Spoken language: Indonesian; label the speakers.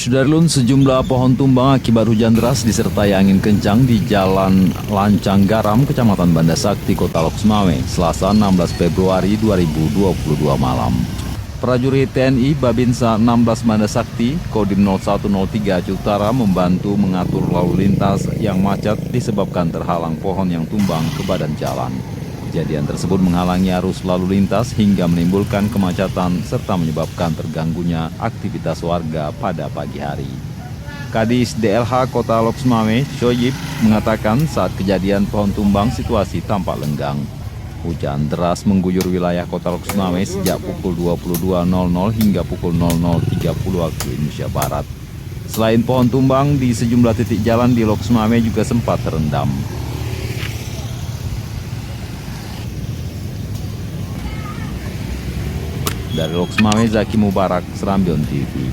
Speaker 1: Sudarlun, sejumlah pohon tumbang akibat hujan deras disertai angin kencang di Jalan Lancang Garam, Kecamatan Banda Sakti, Kota Lok Sumawe, Selasa 16 Februari 2022 malam. Prajurit TNI Babinsa 16 Banda Sakti, Kodim 0103 Aceh Utara membantu mengatur lalu lintas yang macet disebabkan terhalang pohon yang tumbang ke badan jalan. Kejadian tersebut menghalangi arus lalu lintas hingga menimbulkan kemacetan serta menyebabkan terganggunya aktivitas warga pada pagi hari. Kadis DLH Kota Lok Sumawe, Shoyib, mengatakan saat kejadian pohon tumbang situasi tampak lenggang. Hujan deras mengguyur wilayah Kota Lok Sumawe sejak pukul 22.00 hingga pukul 00.30 waktu Indonesia Barat. Selain pohon tumbang, di sejumlah titik jalan di Lok Sumawe juga sempat terendam. Dari Lok Sumawe, Zaki Mubarak, Serambion TV.